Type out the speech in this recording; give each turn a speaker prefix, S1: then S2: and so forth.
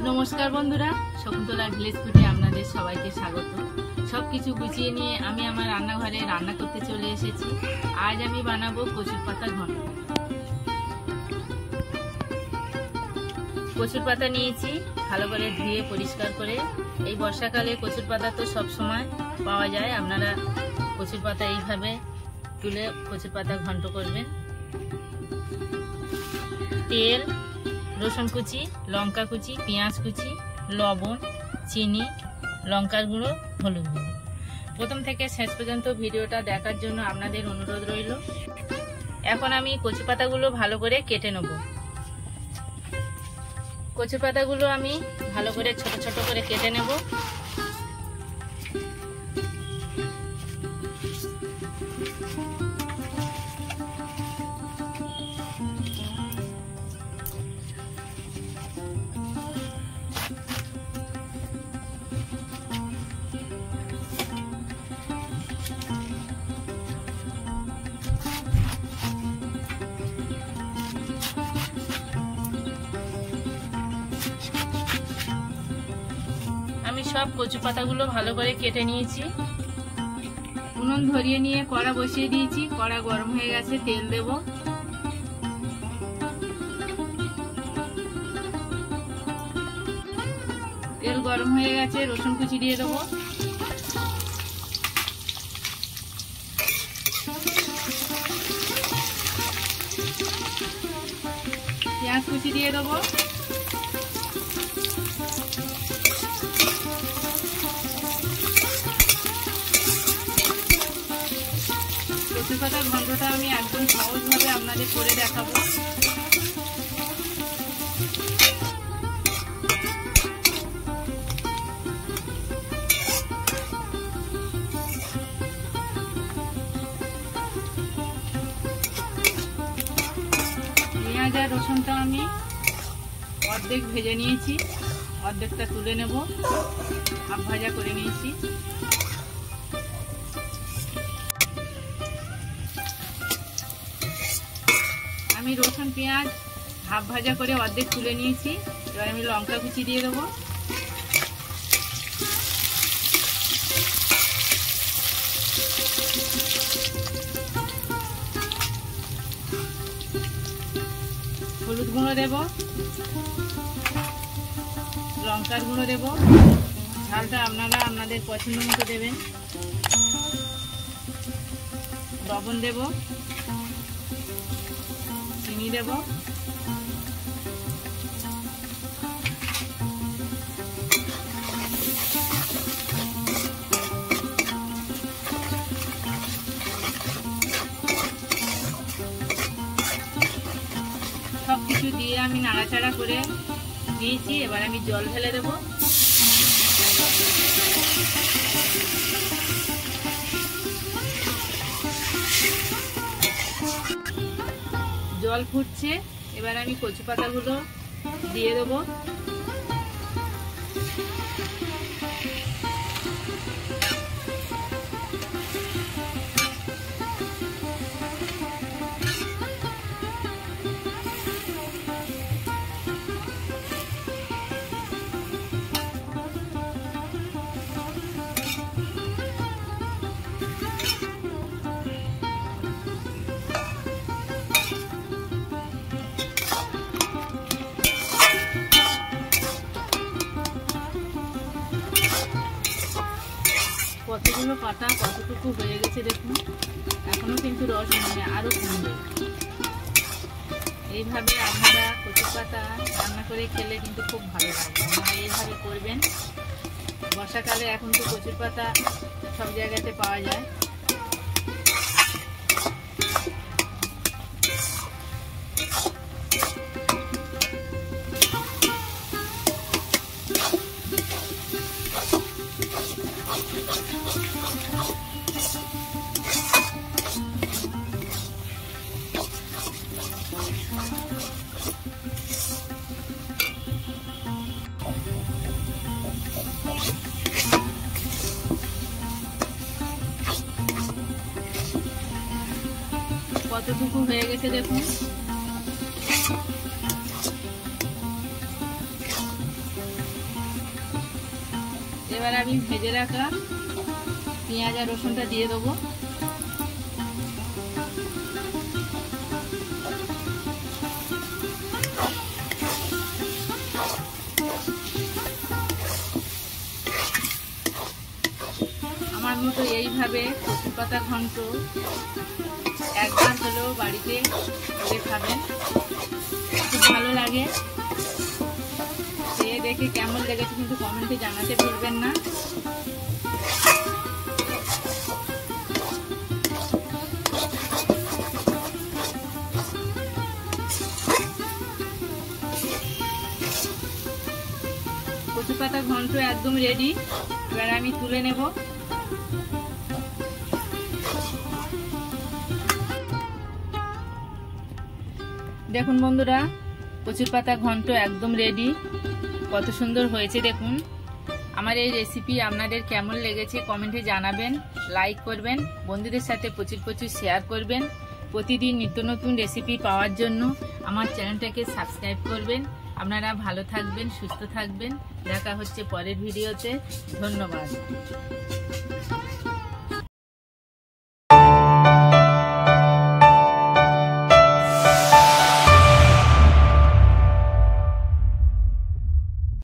S1: নমস্কার বন্ধুরা, শকুন্তলা ভিলেজ ফুডে আপনাদের সবাইকে স্বাগত। সবকিছু গুছিয়ে নিয়ে আমি আমার রান্নাঘরে রান্না করতে চলে এসেছি। আজ আমি বানাবো কচুর পাতা ঘন্ট। কচুর পাতা নিয়েছি ভালো করে ধুয়ে পরিষ্কার করে। এই বর্ষাকালে কচুর পাতা তো সব সময় পাওয়া যায়। আপনারা কচুর পাতা এইভাবে তুলে কচুর পাতা ঘন্ট করবেন। তেল, রসুন কুচি, লঙ্কা কুচি, পেঁয়াজ কুচি, লবণ, চিনি, লঙ্কার গুঁড়ো, হলুদ গুঁড়ো। প্রথম থেকে শেষ পর্যন্ত ভিডিওটা দেখার জন্য আপনাদের অনুরোধ রইল। এখন আমি কচু পাতাগুলো ভালো করে কেটে নেব। কচু পাতাগুলো আমি ভালো করে ছোট ছোট করে কেটে নেব। আমি সব কচু পাতাগুলো ভালো করে কেটে নিয়েছি। উনুন ধরিয়ে নিয়ে কড়া বসিয়ে দিয়েছি। কড়া গরম হয়ে গেছে, তেল দেব। তেল গরম হয়ে গেছে, রসুন কুচি দিয়ে দেবো। পেঁয়াজ কুচি দিয়ে দেবো। কচু পাতার ঘন্টটা আমি একদম সহজভাবে আপনাদের করে দেখাবো। পেঁয়াজ আর রসুনটা আমি অর্ধেক ভেজে নিয়েছি, অর্ধেকটা তুলে নেব। হাফ ভাজা করে নিয়েছি। আমি রসুন পেঁয়াজ হাফ ভাজা করে অর্ধেক তুলে নিয়েছি। এবার আমি লঙ্কা কুচি দিয়ে দেবো। হলুদ গুঁড়ো দেব, লঙ্কার গুঁড়ো দেব। ঝালটা আপনারা আপনাদের পছন্দ মতো দেবেন। লবণ দেব, চিনি দেব। সবকিছু দিয়ে আমি নাড়াচাড়া করে নিয়েছি। এবার আমি জল ঢেলে দেব। জল ফুটছে, এবার আমি কচু পাতাগুলো দিয়ে দেবো। কতগুলো পাতা কতটুকু হয়ে গেছে দেখুন। এখনো কিন্তু রস নেই, আরো কমবে। এইভাবে আপনারা কচুর পাতা রান্না করে খেলে কিন্তু খুব ভালো লাগে। আপনারা এইভাবে করবেন। বর্ষাকালে এখন তো কচুর পাতা সব জায়গাতে পাওয়া যায়। কতটুকু হয়ে গেছে দেখুন। এবার আমি ভেজে রাখা পেঁয়াজ আর রসুনটা দিয়ে দেবো। আমার মতো এইভাবে কচুর পাতা ঘন্ট একবার হলেও বাড়িতে করে খাবেন, খুব ভালো লাগে। খেয়ে দেখে কেমন লেগেছে কিন্তু কমেন্টে জানাতে ভুলবেন না। কচুর পাতা ঘন্ট একদম রেডি। এবার আমি তুলে নেব। দেখুন বন্ধুরা, কচুর পাতা ঘন্ট একদম রেডি। কত সুন্দর হয়েছে দেখুন। আমার এই রেসিপি আপনাদের কেমন লেগেছে কমেন্টে জানাবেন, লাইক করবেন, বন্ধুদের সাথে প্রচুর প্রচুর শেয়ার করবেন। প্রতিদিন নিত্য নতুন রেসিপি পাওয়ার জন্য আমার চ্যানেলটাকে সাবস্ক্রাইব করবেন। আপনারা ভালো থাকবেন, সুস্থ থাকবেন। দেখা হচ্ছে পরের ভিডিওতে। ধন্যবাদ।